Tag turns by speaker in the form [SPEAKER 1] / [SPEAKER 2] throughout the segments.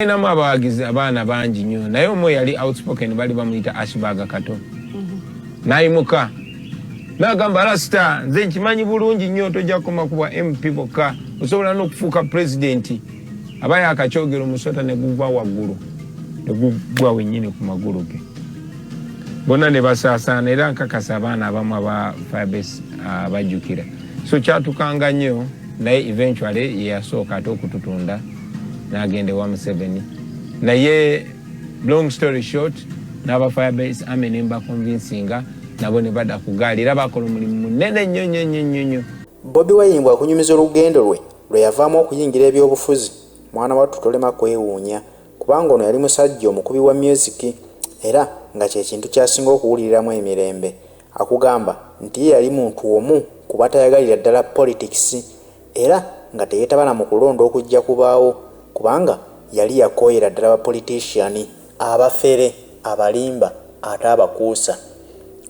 [SPEAKER 1] Namu abawagizi abaana bangi nnyo naye omu yali outspoken bali bamuyita Ashbaga Kato. Nayimuka n'agamba Rasta nze nkimanyi bulungi nnyo tojja kumakuba MP bokka osobola n'okufuuka pulezidenti. Aba yakakyogera omusota ne guva waggulu ne gugwa wennyini ku magulu ge. Bonna ne basaasaana era nkakasa abaana abamu aba Firebase bajjukira. So kyatukanga nnyo naye eventually ye yasooka ate okututunda n'agende wa Museveni. Naye long story short n'aba Firebase amenemba convincinga nabo ne badda ku gaali era bakola omulimu munene nnyo.
[SPEAKER 2] Bobi wayimbwa akunyumiza olugendo lwe yavaamu okuyingira ebyobufuzi mwana wattu tolema kwewuunya kubanga ono yali musajja omukubi wa music era nga kye kintu kyasinga okuwuliriramu emirembe. Akugamba nti ye yali muntu omu kuba tayagalira ddala politics era nga teyeetabana mu kulonda okujja kubaawo kubanga yali yakooyera ddala bapolitician abafere abalimba ate abakuusa.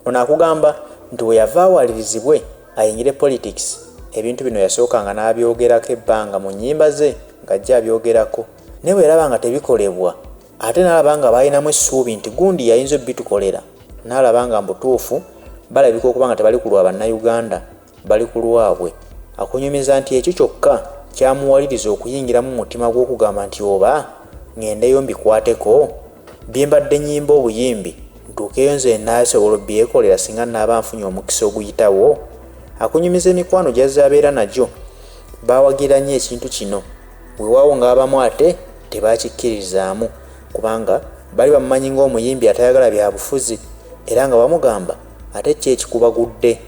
[SPEAKER 2] Ono akugamba nti we yavaawo alirizibwe ayingire politics ebintu bino yasookanga n'abyogerako ebbanga mu nnyimba ze ng'ajja abyogerako ne bwe yalaba nga tebikolebwa ate n'alaba nga balinamu essuubi nti gundi yayinza obbitukolera n'alaba nga mbutuufu balabika okuba nga tebali ku lwa bannayuganda bali ku lwabwe. Akunyumiza nti ekyo kyokka kyamuwaliriza okuyingiramu mutima gw'okugamba nti oba ngendeyo mbikwateko bye mbadde nnyimba obuyimbi ntuukeyo nze naasobola obyekolera singa naaba nfunye omukisa oguyitawo. Akunyumiza emikwano gy'azze abeera nagyo baawagira nnyo ekintu kino weewaawo ng'abamu ate tebaakikkirizaamu kubanga bali bamumanyi ng'omuyimbi atayagala bya bufuzi era nga bamugamba ate kye kikubagudde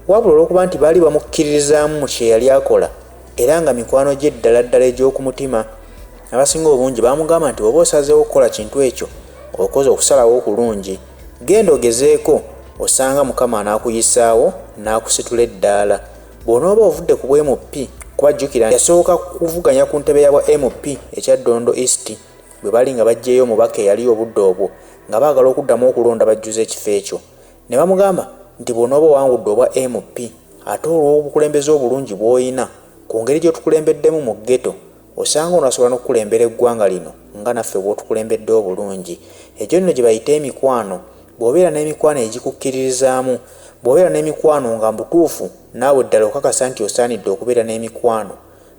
[SPEAKER 2] wabula olw'okuba nti baali bamukkiririzaamu mu kye yali akola era nga mikwano gye ddala ddala egy'okumutima. Abasinga obungi baamugamba nti oba osazeewo okukola kintu ekyo okoze okusalawo okulungi genda ogezeeko osanga Mukama anaakuyisaawo n'akusitula eddaala. Bw'onooba ovudde ku bw'MP kuba jjukira yasooka kuvuganya ku ntebe ya bwa MP ekya Dondo East bwe bali nga baggyeyo omubaka eyali obudde obwo nga baagala okuddamu okulonda bajjuza ekifo ekyo. Ne bamugamba nti bw'onooba owangudde obwa MP ate olw'obukulembeze obulungi bw'oyina ku ngeri gy'otukulembeddemu mu ghetto osanga onasobola n'okukulembera eggwanga lino nga naffe bw'otukulembedde obulungi. Egyo nno gye bayita emikwano. Bw'obeera n'emikwano egikukkiririzaamu bw'obeera n'emikwano nga mbutuufu naawe ddala okakasa nti osaanidde okubeera n'emikwano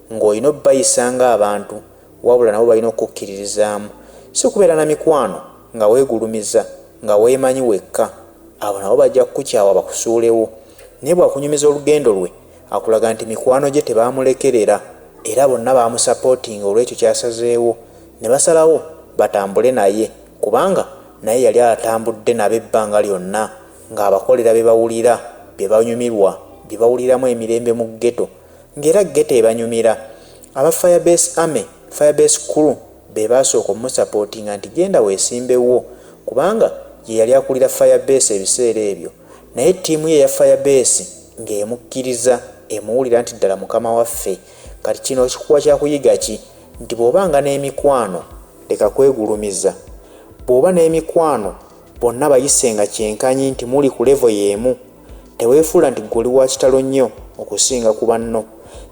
[SPEAKER 2] ng'olina obbayisa ng'abantu wabula nabo balina okukkiririzaamu. Si kubeera na mikwano nga weegulumiza nga weemanyi wekka abo nabo bajja kukukyawa bakusuulewo. Naye bw'akunyumiza olugendo lwe akulaga nti mikwano gye tebaamulekerera era bonna baamusapootinga olw'ekyo kyasazeewo ne basalawo batambule naye kubanga naye yali atambudde nabo ebbanga lyonna ng'abakolera bye bawulira bye banyumirwa bye bawuliramu emirembe mu ghetto ng'era ghetto ebanyumira. Aba Firebase Army Firebase Crew be baasooka omusapootinga nti genda weesimbewo kubanga ye yali akulira Firebase ebiseera ebyo naye ttiimu ye ya Firebase ng'emukkiriza emuwulira nti ddala mukama waffe. Kati kino kikuwa kyakuyiga ki nti bw'obanga n'emikwano leka kwegulumiza. Bw'oba n'emikwano bonna bayisenga kyenkanyi nti muli ku levo y'emu teweefuula nti guli wa kitalo nnyo okusinga ku banno.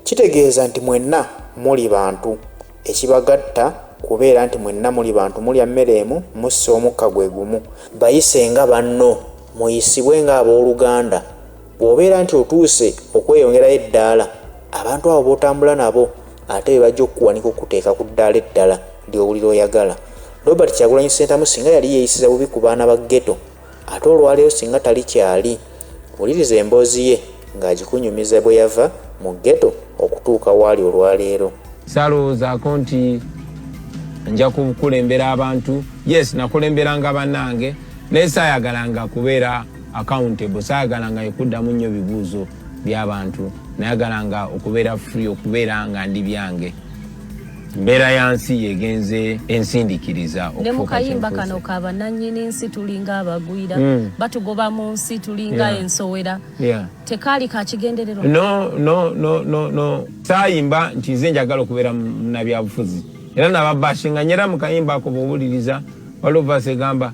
[SPEAKER 2] Kitegeeza nti mwenna muli bantu ekibagatta kubeera nti mwenna muli bantu mulya mmere emu mussa omukka gwe gumu. Bayisenga banno muyisibwe ng'abooluganda. Bw'obeera nti otuuse okweyongerayo eddaala abantu abo b'otambula nabo ate be bajja okukuwanika okuteeka ku ddaala eddala ly'owulira oyagala. Robert Kyagulanyi Ssentamu singa yali yeeyisiza bubi ku baana ba ghetto ate olwaleero singa tali kyali wuliriza emboozi ye ng'agikunyumiza bwe yava mu ghetto okutuuka waali olwaleero.
[SPEAKER 1] Saalowoozaako nti nja kukulembera abantu. Yes, nakulemberanga bannange naye saayagalanga kubeera accountable, saayagalanga ekuddamu nnyo bibuuzo by'abantu, nayagalanga okubeera free, okubeera nga ndi byange. Mbeera yansi yegenze ensindikiriza
[SPEAKER 3] ne mukayimba kano kabannannyini nsi tulinga abagwira batugoba mu nsi tulinga ensowera tekaali kakigendererwa. No. Saayimba nti nze njagala okubeera munnabyabufuzi era nababashinga nyera mukayimba ako bw'owuliriza waliwo segamba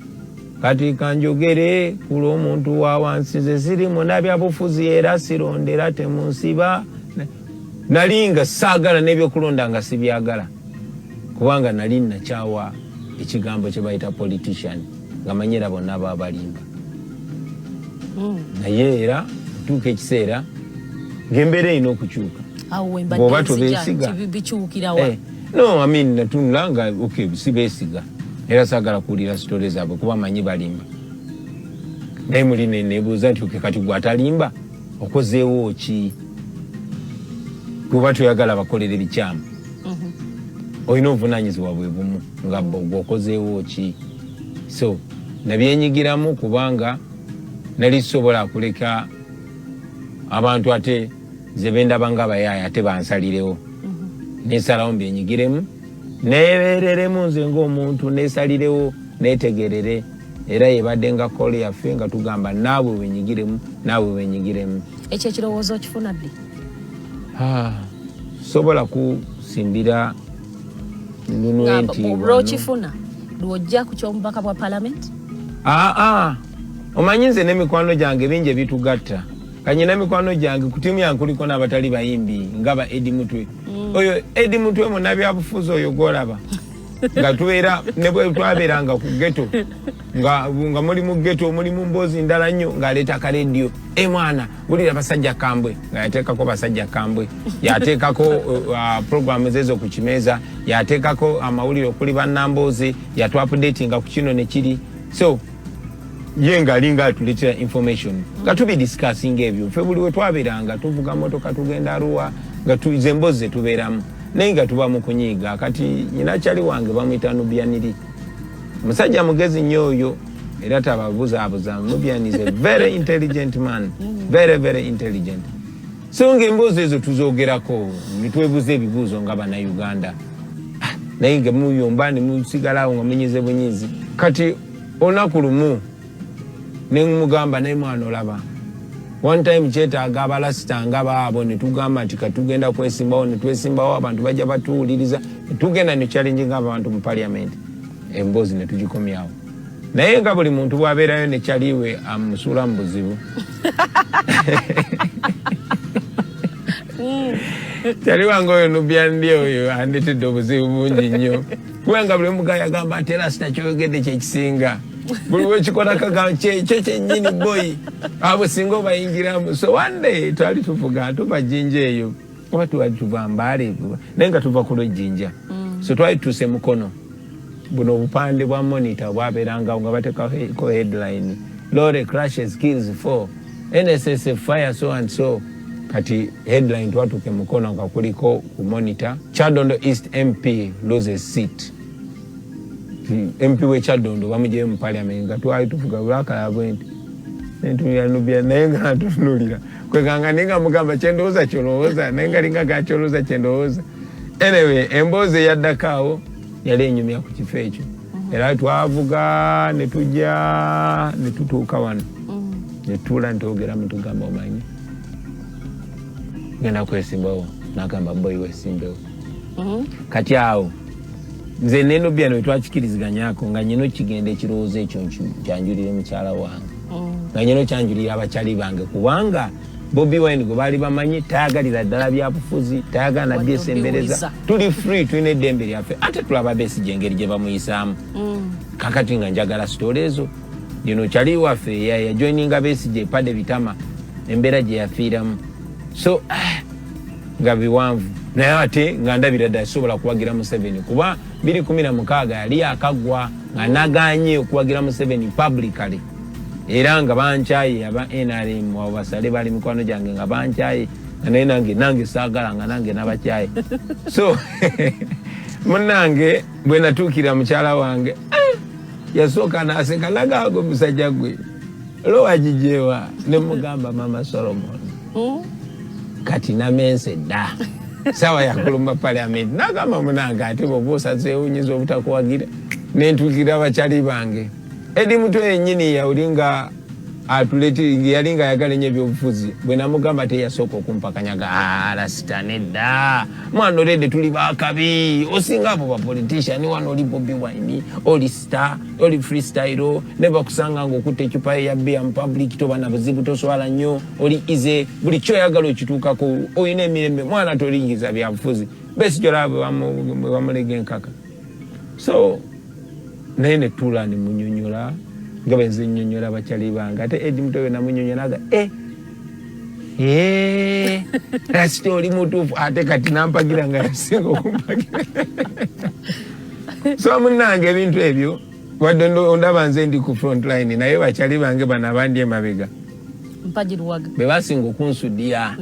[SPEAKER 3] kati kanjogere ku lw'omuntu wa wansi nze siri munnabyabufuzi era sirondera temunsiba. Nalinga saagala n'ebyokulonda nga sibyagala
[SPEAKER 1] kubanga nali nakyawa ekigambo kye bayita politician nga manyira bonna babalimba naye era tuuka ekiseera ng'embeera erina okukyuka bw'oba tobeesiga no amin natunula nga sibeesiga era saagala kuwulira sitole zaabwe kuba manyi balimba naye muli nebuuza nti kati gwe atalimba okozeewo ki kuba toyagala bakolera ebikyamu olina obuvunaanyizibwa bwe bumu nga gweokozeewo ki so nabyenyigiramu kubanga nali sobola kuleka abantu ate ze bendaba nga abayaaye ate bansalirewo nesalawo mbyenyigiremu nebeereremu nze ng'omuntu nesalirewo netegerere era yebadde nga kole yaffe nga tugamba naawe wenyigiremu naawe wenyigiremu
[SPEAKER 3] ekyo ekirowoozo okifuna ddi
[SPEAKER 1] sobola kusimbira nunwe nti
[SPEAKER 3] olwokifuna lwojja ku ky'omubaka bwa palamenti
[SPEAKER 1] omanyi nze n'emikwano gyange bingi ebitugatta kanyina mikwano gyange ku tiimu yange kuliko n'abatali bayimbi ngaba Edi Mutwe oyo Edi Mutwe munnabyabufuzi oyo gwolaba nga tubeera ne bwe twabeeranga ku ghetto nga muli mu ghetto muli mu mboozi ndala nnyo ng'aleeta akareediyo mwana wulira basajja kambwe nga yateekako basajja kambwe yateekako programu zezo ku kimeeza yateekako amawulire okuli bannamboozi yatwapudetinga ku kino ne kiri so ye ng'alinga atuleetera information nga tubidiscassinga ebyo ffe buli we twabeeranga tuvuga motoka tugenda Arua nga ze emboozi ze tubeeramu naye nga tuba mu kunyiiga kati nyina kyali wange bamuyita Nubianiri musajja mugezi nnyo oyo era tababuzaabuza Nubian is a very intelligent man very very intelligent so ng'emboozi ezo tuzoogerako nitwebuza ebibuuzo nga bannayuganda naye nga muyomba ne musigalawo nga munyize bunyizi kati olunaku lumu ne mugamba naye mwana olaba one time kyetaaga abalasita nga baabo ne tugamba nti katugenda kwesimbawo ne twesimbawo abantu bajja batuwuliriza tugenda ne challenging abantu mu parliament emboozi ne tugikomyawo naye nga buli muntu bw'abeerayo ne kyaliwe amusuula mu buzibu kyali wange oyo Nubyandi oyo andetedde obuzibu bungi nnyo kubanga buli mugaya agamba nti lasita kyoyogedde kyekisinga buli wekikola kagamba kyo kyennyini boyi abo singa obayingiramu so one day twali tuvuga tuva Jinja eyo oba twali tuva Mbale naye nga tuva ku Lwejjinja so twali tuuse Mukono buno obupande bwa monitor bwabeerangawo nga bateekako headline lorry crashes kills 4 NSS fire so and so kati headline twatuuke Mukono nga kuliko ku monitor Kyadondo East MP loses seat MP we Kyadondo bamugyeyo mu parliament nga twali tuvuga bulakala bwenti nentuyanubya naye nga tutunulira kweganga ninga mugamba kyendowooza kyolowooza naye nga linga gakyolowooza kyendowooza anyway emboozi eyaddakaawo yali enyumya ku kifo ekyo era twavuga ne tujja ne tutuuka wano ne tuula ne twogeramu tugamba omanyi genda kwesimbawo n'agamba boyi wesimbewo kati awo nze nenobya ne twakikiriziganyako nga nyino kigenda ekirowoozo ekyo kyanjulire mukyala wange nga nyino kyanjulira abakyali bange kubanga Bobi Wine gwe baali bamanyi tayagalira ddala byabufuzi tayagala nabbi esembereza tuli free tulina eddembe lyaffe ate tulaba Besigye engeri gye bamuyisaamu kakati nga njagala sitole ezo yino kyali waffe yajoininga Besigye pade bitama embeera gye yafiiramu so nga biwanvu naye ate nga ndabira ddala sobola kuwagira Museveni kuba 2016 yali akaggwa nga naganye okuwagira Museveni publicly era nga bankyaye aba NRM abo basale bali mikwano gyange nga bankyaye naye nange saagala nga nange nabakyaye so munnange bwe natuukira mukyala wange yasooka naaseka nagaago musajja gwe lowagijewa ne mugamba Mama Solomon kati namense dda sawa yakulumba parliament nagamba munange ate bwoba osazeewunyiza obutakuwagira nentuukira abakyali bange Edi Mutwe yennyini yawulinga atuleti yalinga yagala nnyo ebyobufuzi bwe namugamba teyasooka okumpakanyaga lasita nedda mwana oledde tuli bakabi osinga abo bapolitician wano oli Bobi Wine oli star oli freestyle ne bakusanga ng'okutta ecupa ya bia mu public toba na buzibu toswala nnyo oli ize buli kyoyagala okituukako olina emirembe mwana tolingiza byabufuzi Besigye olaba bwe bamulega enkaka So naye ne tuula ne munyonyola nga bwe nze nnyonnyola bakyali bange ate Edi Mutobe namunyonyola rasita oli mutuufu ate kati nampagira nga yasinga okumpagira. So munnange ebintu ebyo wadde ondaba nze ndi ku front line naye bakyali bange bano abandi emabega be basinga okunsudira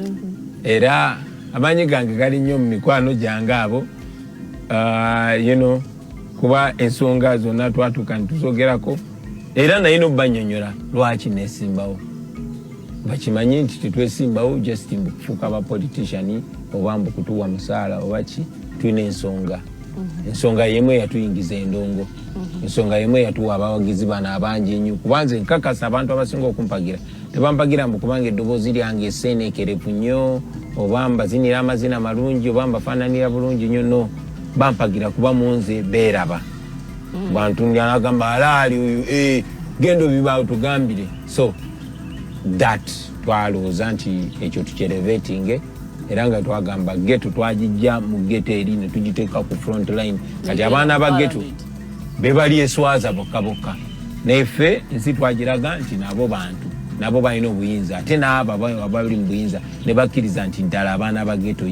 [SPEAKER 1] era amaanyi gange gali nnyo mu mikwano gyange abo kuba ensonga zonna twatuuka ntuzoogerako era naye n'obanyonyola lwaki nesimbawo bakimanyi nti tetwesimbawo just mbukufuuka abapolitician oba mbukutuwa musaala oba ki tulina ensonga yemu eyatuyingiza endongo ensonga yemu eyatuwa abawagizi bano abangi ennyo kubanze nkakasa abantu abasinga okumpagira tebampagira mbu kubanga eddoboozi lyange eseeneekerevu nnyo oba mbazinira amazina malungi oba mbafaananira bulungi nnyo no bampagira kuba munze beeraba bantu nagamba alaali oyo genda obibaawo tugambire so that twalowooza nti ekyo tukyerevetinge era nga twagamba geto twagijja mu geto eri ne tugiteeka ku front line kati abaana ba geto bebali eswaza bokka bokka neffe ensi twagiraga nti nabo bantu nabo balina obuyinza ate naabo abali mu buyinza ne bakkiriza nti ddala abaana ba geto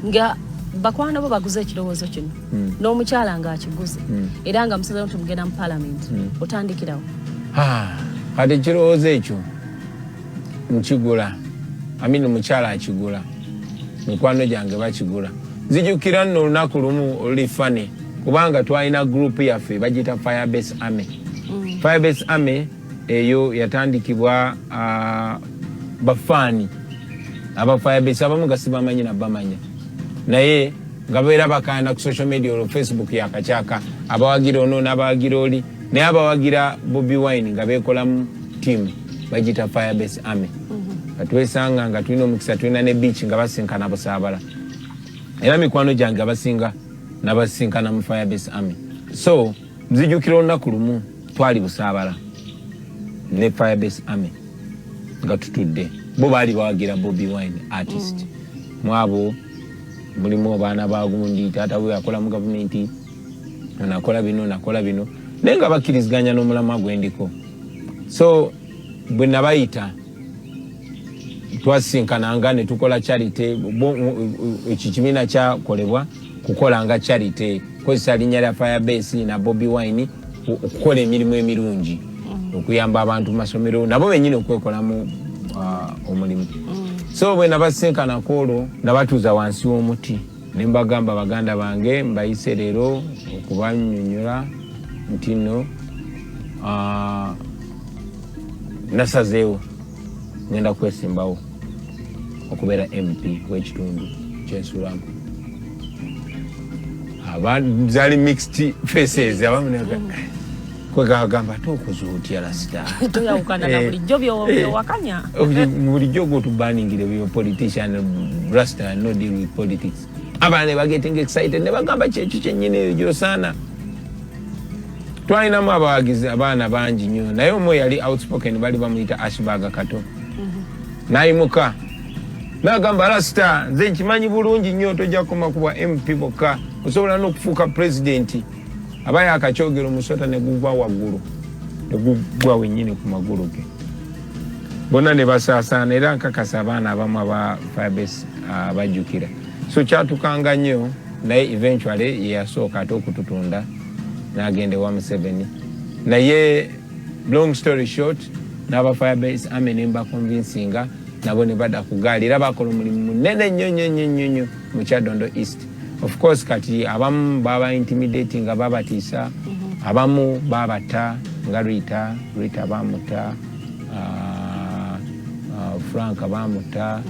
[SPEAKER 3] nga bakwana bo baguze ekirowoozo kino n'omukyala ng'akiguze era nga musaza nti mugenda mu palamenti otandikirawo
[SPEAKER 1] kati ekirowoozo ekyo nkigula amini mukyala akigula mikwano gyange bakigula nzijukira nno olunaku lumu olifane kubanga twalina gurupu yaffe bagita Firebase Army. Firebase Army eyo yatandikibwa bafaani aba Firebase abamu nga sibamanyi nabamanya naye nga beera bakaana ku social media olwo Facebook yakakyaka abawagira ono n'abawagira oli naye abawagira Bobi Wine nga beekolamu tiimu bagita Firebase Army. Katwesanga nga tulina omukisa tulina ne beach nga basinkana busaabala era mikwano gyange abasinga n'abasinkana mu Firebase Army. So nzijukira olunaku lumu twali busaabala ne Firebase Army nga tutudde bo baali bawagira Bobi Wine artist mwabo mulimu abaana bagundi taata we akola mu gavumenti nakola bino naye nga bakkiriziganya n'omulama gwendiko. So bwe nabayita twasinkananga ne tukola charity ekikibiina kyakolebwa kukolanga charity kozesa linnya lya Firebase na Bobi Wine okukola emirimu emirungi okuyamba abantu mu masomero nabo bennyini okwekolamu omulimu. So bwe nabasinkanako olwo nabatuuza wansi w'omuti ne mbagamba baganda bange mbayise leero okubannyonnyola nti nno nasazeewo ngenda kwesimbawo okubeera MP w'ekitundu kyensulamu. Zali mixed faces abamu kwegagamba ate okoze otya rasita
[SPEAKER 3] toyawukana na bulijjo byowakanya
[SPEAKER 1] bulijjo gotubaningire byo politician rasita no deal with politics abane bagetting excited ne bagamba kyekyo kyennyini eyo gyosana. Twalinamu abawagizi abaana bangi nnyo naye omwe yali outspoken bali bamuyita Ashbaga Kato nayimuka nagamba rasita nze nkimanyi bulungi nnyo tojja kukoma kuba MP bokka osobola n'okufuuka pulezidenti abaye akakyogero omusota ne gugwa waggulu ne gugwa wennyini ku magulu ge bonna ne basaasaana era nkakasa abaana abamu aba Firebase bajjukira. So kyatukanga nnyo naye eventually yeyasooka ate okututunda n'agenda ewa Museveni naye long story short n'aba Firebase Army ne mbakonvinsinga nabo ne badda ku gaali era bakola omulimu munene nnyo mu Kyadondo East. Of course kati abamu baba intimidating babatiisa abamu babata nga Rita bamuta Frank bamuta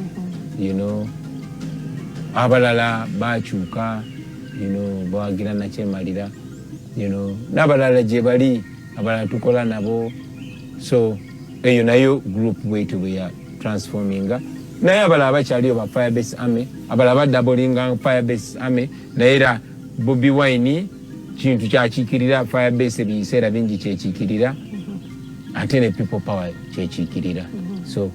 [SPEAKER 1] abalala bakyuka bawagira nakyemalira n'abalala gye bali abalala tukola nabo. So eyo nayo group bwetyo bwe ya transforminga naye abalala bakyaliyo ba Firebase Army abalala badabolinga Firebase Army naye era Bobi Wine kintu kyakiikirira Firebase ebiseera bingi kyekiikirira ate ne people power kyekiikirira. So